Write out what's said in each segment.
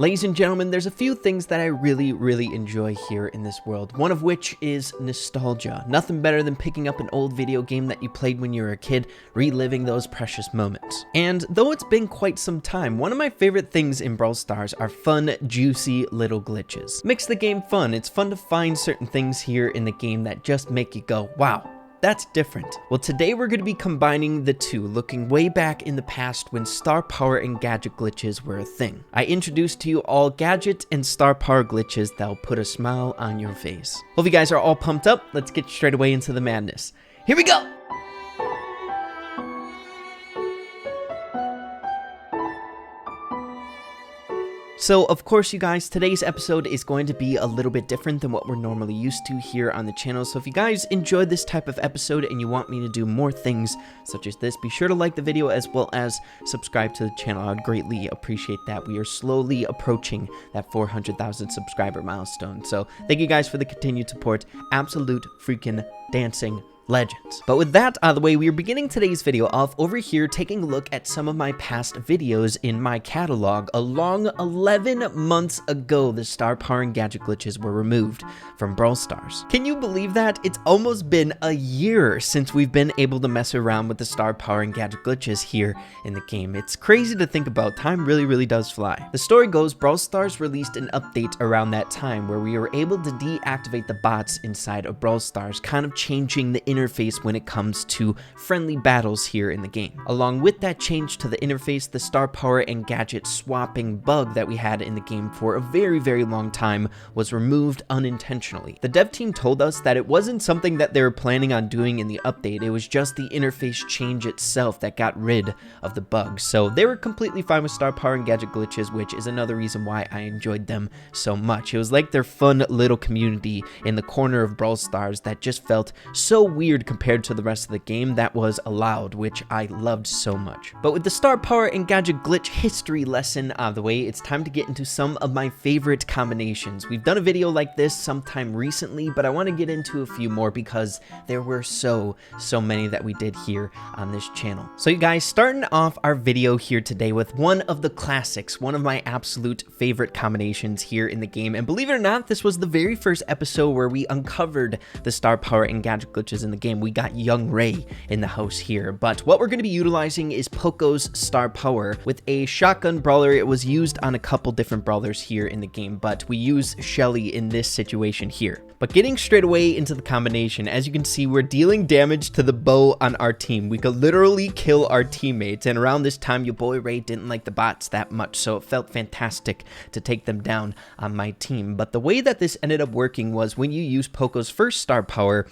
Ladies and gentlemen, there's a few things that I really enjoy here in this world, one of which is nostalgia. Nothing better than picking up an old video game that you played when you were a kid, reliving those precious moments. And though it's been quite some time, one of my favorite things in Brawl Stars are fun, juicy little glitches. Makes the game fun. It's fun to find certain things here in the game that just make you go, wow. That's different. Well, today we're going to be combining the two, looking way back in the past when star power and gadget glitches were a thing. I introduced to you all gadget and star power glitches that'll put a smile on your face. Hope you guys are all pumped up. Let's get straight away into the madness. Here we go! So, of course, you guys, today's episode is going to be a little bit different than what we're normally used to here on the channel. So if you guys enjoyed this type of episode and you want me to do more things such as this, be sure to like the video as well as subscribe to the channel. I would greatly appreciate that. We are slowly approaching that 400,000 subscriber milestone. So thank you guys for the continued support. Absolute freaking dancing legends. But with that out of the way, we are beginning today's video off over here taking a look at some of my past videos in my catalog. A long 11 months ago, the star power and gadget glitches were removed from Brawl Stars. Can you believe that? It's almost been a year since we've been able to mess around with the star power and gadget glitches here in the game. It's crazy to think about. Time really does fly. The story goes, Brawl Stars released an update around that time where we were able to deactivate the bots inside of Brawl Stars, kind of changing the interface when it comes to friendly battles here in the game. Along with that change to the interface, the star power and gadget swapping bug that we had in the game for a very long time was removed unintentionally. The dev team told us that it wasn't something that they were planning on doing in the update, it was just the interface change itself that got rid of the bug. So they were completely fine with star power and gadget glitches, which is another reason why I enjoyed them so much. It was like their fun little community in the corner of Brawl Stars that just felt so weird compared to the rest of the game that was allowed, which I loved so much. But with the star power and gadget glitch history lesson out of the way, it's time to get into some of my favorite combinations. We've done a video like this sometime recently, but I want to get into a few more because there were so many that we did here on this channel. So you guys, starting off our video here today with one of the classics, one of my absolute favorite combinations here in the game. And believe it or not, this was the very first episode where we uncovered the star power and gadget glitches in the game. We got Young Ray in the house here, but what we're going to be utilizing is Poco's star power with a shotgun brawler. It was used on a couple different brawlers here in the game, but we use Shelly in this situation here. But getting straight away into the combination, as you can see, we're dealing damage to the bow on our team. We could literally kill our teammates, and around this time, your boy Ray didn't like the bots that much, so it felt fantastic to take them down on my team. But the way that this ended up working was when you use Poco's first star power,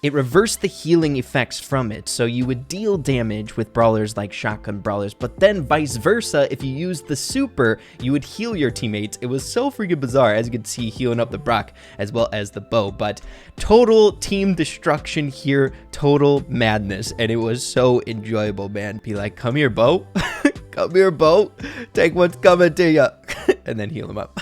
it reversed the healing effects from it, so you would deal damage with brawlers like shotgun brawlers, but then vice versa, if you used the super, you would heal your teammates. It was so freaking bizarre, as you can see, healing up the Brock as well as the bow, but total team destruction here, total madness, and it was so enjoyable, man. Be like, come here, bow. Come here, bow. Take what's coming to you. And then heal him up.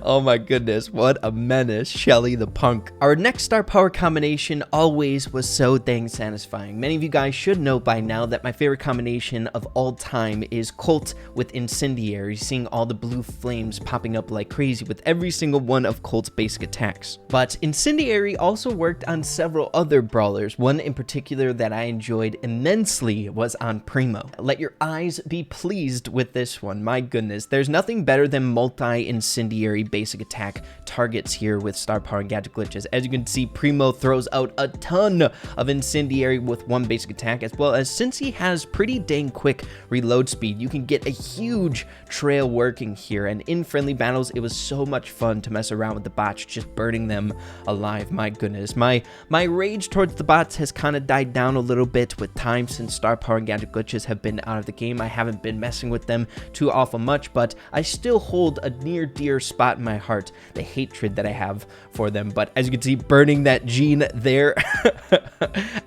Oh my goodness, what a menace, Shelly the punk. Our next star power combination always was so dang satisfying. Many of you guys should know by now that my favorite combination of all time is Colt with Incendiary, seeing all the blue flames popping up like crazy with every single one of Colt's basic attacks. But Incendiary also worked on several other brawlers. One in particular that I enjoyed immensely was on Primo. Let your eyes be pleased with this one. My goodness, there's nothing better than multi-incendiary basic attack targets here with star power and gadget glitches. As you can see, Primo throws out a ton of incendiary with one basic attack, as well as since he has pretty dang quick reload speed, you can get a huge trail working here. And in friendly battles, it was so much fun to mess around with the bots, just burning them alive. My goodness, my rage towards the bots has kind of died down a little bit with time since star power and gadget glitches have been out of the game. I haven't been messing with them too awful much, but I still hold a near dear spot in my heart. The hatred that I have for them. But as you can see, burning that gene there,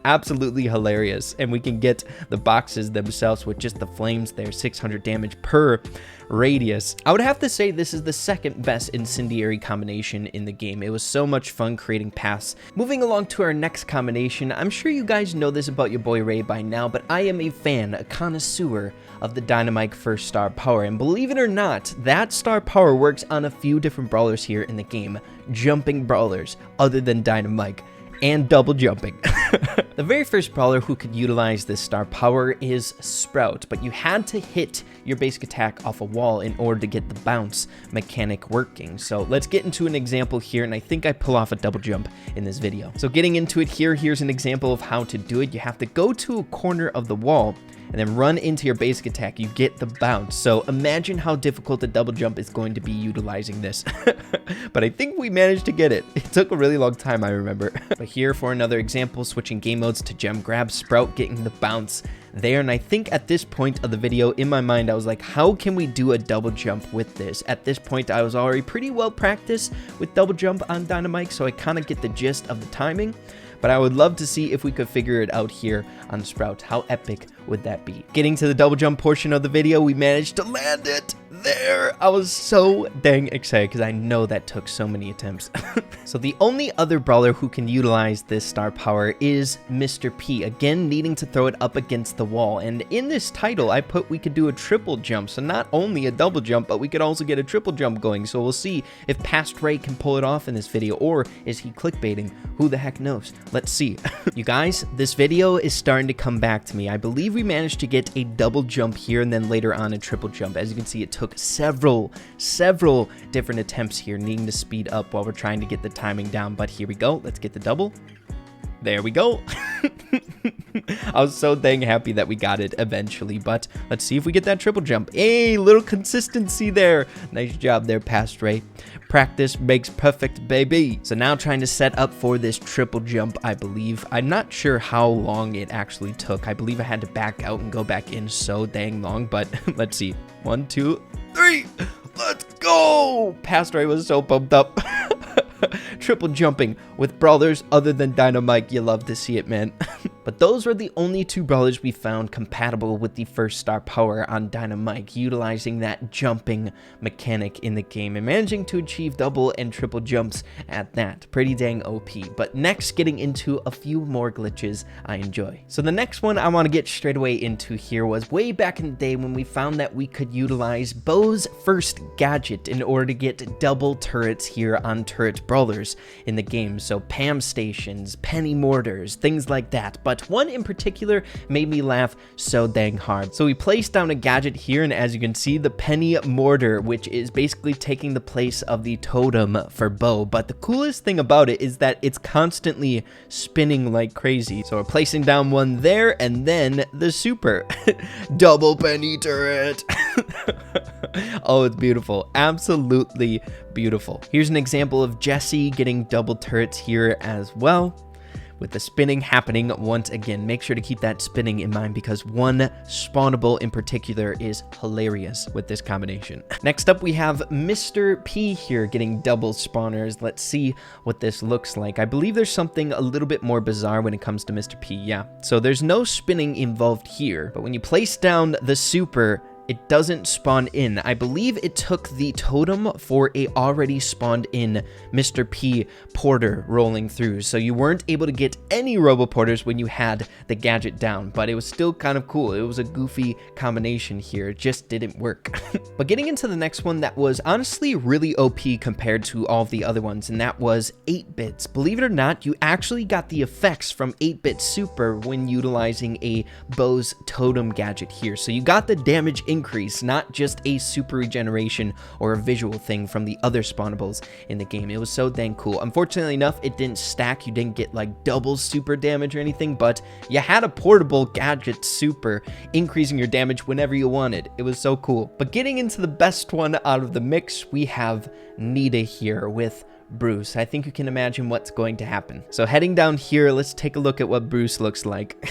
absolutely hilarious. And we can get the boxes themselves with just the flames there, 600 damage per radius. I would have to say this is the second best incendiary combination in the game. It was so much fun creating paths. Moving along to our next combination, I'm sure you guys know this about your boy Ray by now, but I am a fan, a connoisseur of the Dynamite first star power, and believe it or not, that star power works on a few different brawlers here in the game, jumping brawlers other than Dynamite, and double jumping. The very first brawler who could utilize this star power is Sprout, but you had to hit your basic attack off a wall in order to get the bounce mechanic working. So let's get into an example here, and I think I pull off a double jump in this video. So getting into it here, here's an example of how to do it. You have to go to a corner of the wall and then run into your basic attack. You get the bounce. So imagine how difficult the double jump is going to be utilizing this. But I think we managed to get it. It took a really long time, I remember. But here for another example, switching game modes to gem grab, Sprout getting the bounce there. And I think at this point of the video, in my mind, I was like, how can we do a double jump with this? At this point, I was already pretty well practiced with double jump on Dynamite, so I kind of get the gist of the timing. But I would love to see if we could figure it out here on Sprout. How epic would that be? Getting to the double jump portion of the video, we managed to land it there. I was so dang excited because I know that took so many attempts. So the only other brawler who can utilize this star power is Mr. P, again needing to throw it up against the wall. And in this title, I put we could do a triple jump, so not only a double jump, but we could also get a triple jump going. So we'll see if Past Ray can pull it off in this video, or is he clickbaiting? Who the heck knows? Let's see. You guys, this video is starting to come back to me. I believe we managed to get a double jump here, and then later on a triple jump. As you can see, it took several different attempts here, needing to speed up while we're trying to get the timing down. But here we go. Let's get the double. There we go. I was so dang happy that we got it eventually, but let's see if we get that triple jump. Hey, little consistency there. Nice job there, Past Ray. Practice makes perfect, baby. So now trying to set up for this triple jump, I believe. I'm not sure how long it actually took. I believe I had to back out and go back in so dang long, but let's see. 1, 2, 3. Let's go. Past Ray was so pumped up. Triple jumping with brawlers other than Dynamite. You love to see it, man. But those were the only two brawlers we found compatible with the first star power on Dynamite, utilizing that jumping mechanic in the game and managing to achieve double and triple jumps at that. Pretty dang OP. But next, getting into a few more glitches I enjoy. So the next one I want to get straight away into here was way back in the day when we found that we could utilize Bo's first gadget in order to get double turrets here on turret brawlers in the game. So Pam stations, penny mortars, things like that. But one in particular made me laugh so dang hard. So we placed down a gadget here, and as you can see, the penny mortar, which is basically taking the place of the totem for Bo. But the coolest thing about it is that it's constantly spinning like crazy. So we're placing down one there, and then the super double penny turret. Oh, it's beautiful. Absolutely beautiful. Here's an example of Jesse getting double turrets here as well, with the spinning happening once again. Make sure to keep that spinning in mind because one spawnable in particular is hilarious with this combination. Next up, we have Mr. P here getting double spawners. Let's see what this looks like. I believe there's something a little bit more bizarre when it comes to Mr. P. Yeah, so there's no spinning involved here, but when you place down the super, it doesn't spawn in. I believe it took the totem for a already spawned in Mr. P porter rolling through. So you weren't able to get any robo porters when you had the gadget down, but it was still kind of cool. It was a goofy combination here. It just didn't work. But getting into the next one that was honestly really OP compared to all of the other ones, and that was 8-bits. Believe it or not, you actually got the effects from 8-bit super when utilizing a Bo's totem gadget here. So you got the damage increase, not just a super regeneration or a visual thing from the other spawnables in the game. It was so dang cool. Unfortunately enough, it didn't stack. You didn't get like double super damage or anything, but you had a portable gadget super, increasing your damage whenever you wanted. It was so cool. But getting into the best one out of the mix, we have Nita here with Bruce. I think you can imagine what's going to happen. So heading down here, let's take a look at what Bruce looks like.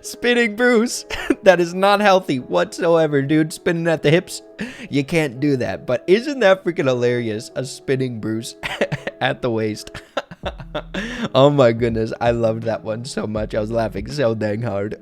Spinning Bruce. That is not healthy whatsoever, dude. Spinning at the hips. You can't do that. But isn't that freaking hilarious? A spinning Bruce at the waist. Oh my goodness, I loved that one so much. I was laughing so dang hard.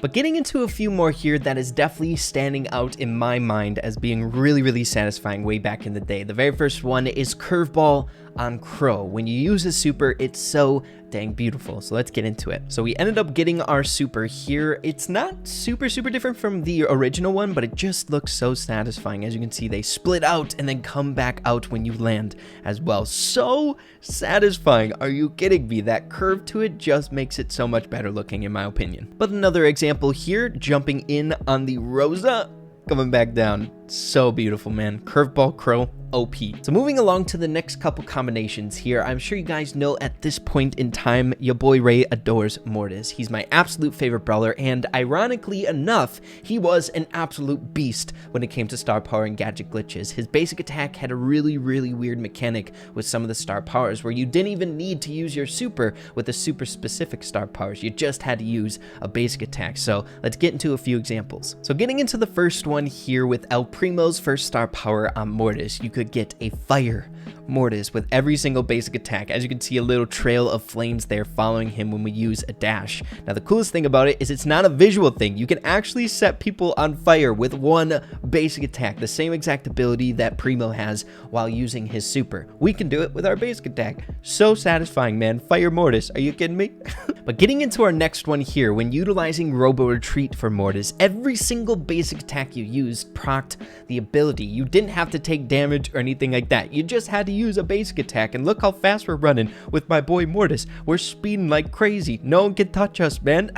But getting into a few more here that is definitely standing out in my mind as being really satisfying way back in the day. The very first one is Curveball on Crow. When you use a super, it's so dang beautiful. So let's get into it. So we ended up getting our super here. It's not super different from the original one, but it just looks so satisfying. As you can see, they split out and then come back out when you land as well. So satisfying. Are you kidding me? That curve to it just makes it so much better looking in my opinion. But another example here, jumping in on the Rosa, coming back down. So beautiful, man. Curveball Crow, OP. So moving along to the next couple combinations here, I'm sure you guys know at this point in time, your boy Ray adores Mortis. He's my absolute favorite brawler, and ironically enough, he was an absolute beast when it came to star power and gadget glitches. His basic attack had a really weird mechanic with some of the star powers where you didn't even need to use your super with the super specific star powers. You just had to use a basic attack. So let's get into a few examples. So getting into the first one here with El Primo's first star power on Mortis, you could get a fire Mortis with every single basic attack. As you can see, a little trail of flames there following him when we use a dash. Now the coolest thing about it is it's not a visual thing. You can actually set people on fire with one basic attack, the same exact ability that Primo has while using his super. We can do it with our basic attack. So satisfying, man. Fire Mortis, are you kidding me? But getting into our next one here, when utilizing Robo Retreat for Mortis, every single basic attack you used procced the ability. You didn't have to take damage or anything like that. You just had to use a basic attack, and look how fast we're running with my boy Mortis. We're speeding like crazy. No one can touch us, man.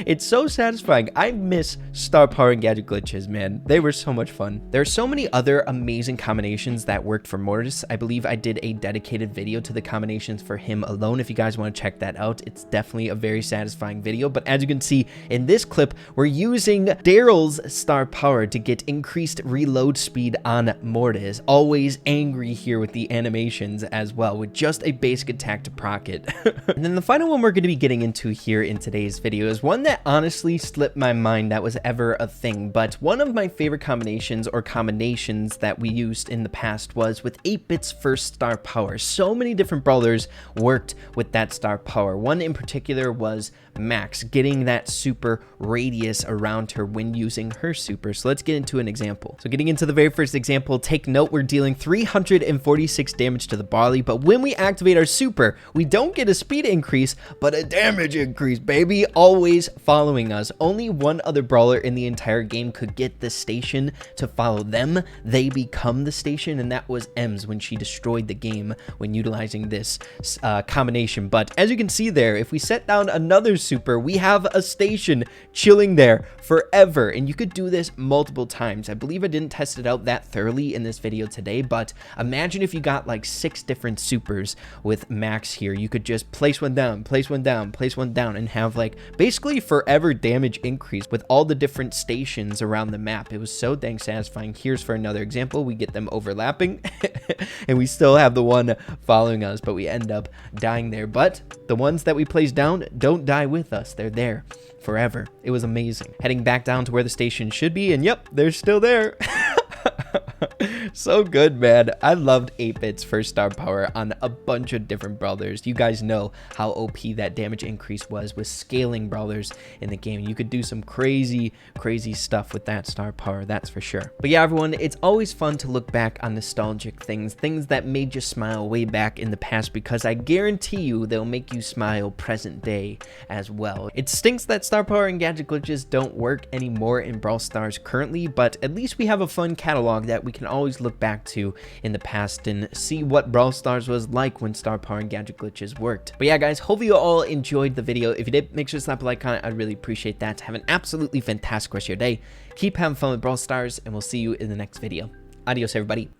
It's so satisfying. I miss star power and gadget glitches, man. They were so much fun. There are so many other amazing combinations that worked for Mortis. I believe I did a dedicated video to the combinations for him alone. If you guys want to check that out, it's definitely a very satisfying video. But as you can see in this clip, we're using Daryl's star power to get increased reload speed on Mortis. Always angry here with the animations as well, with just a basic attack to proc it. And then the final one we're going to be getting into here in today's video is one that honestly slipped my mind that was ever a thing, but one of my favorite combinations or combinations that we used in the past was with 8-Bit's first star power. So many different brawlers worked with that star power. One in particular was Max, getting that super radius around her when using her super. So let's get into an example. So getting into the very first example, take note, we're dealing 346 damage to the Barley, but when we activate our super, we don't get a speed increase, but a damage increase, baby. Always following us. Only one other brawler in the entire game could get the station to follow them. They become the station, and that was Ems when she destroyed the game when utilizing this combination. But as you can see there, if we set down another super, we have a station chilling there forever, and you could do this multiple times. I believe I didn't test it out that thoroughly in this video today, but imagine if you got like 6 different supers with Max here. You could just place one down, place one down, place one down, and have like basically forever damage increase with all the different stations around the map. It was so dang satisfying. Here's for another example. We get them overlapping and we still have the one following us, but we end up dying there. But the ones that we place down don't die with us. They're there forever. It was amazing. Heading back down to where the station should be, and yep, they're still there. So good, man. I loved 8-Bit's first star power on a bunch of different brawlers. You guys know how OP that damage increase was with scaling brawlers in the game. You could do some crazy stuff with that star power, that's for sure. But yeah, everyone, it's always fun to look back on nostalgic things that made you smile way back in the past, because I guarantee you they'll make you smile present day as well. It stinks that star power and gadget glitches don't work anymore in Brawl Stars currently, but at least we have a fun catalog that we can always look back to in the past and see what Brawl Stars was like when star power and gadget glitches worked. But yeah, guys, hopefully you all enjoyed the video. If you did, make sure to slap a like on it. I'd really appreciate that. Have an absolutely fantastic rest of your day. Keep having fun with Brawl Stars, and we'll see you in the next video. Adios, everybody.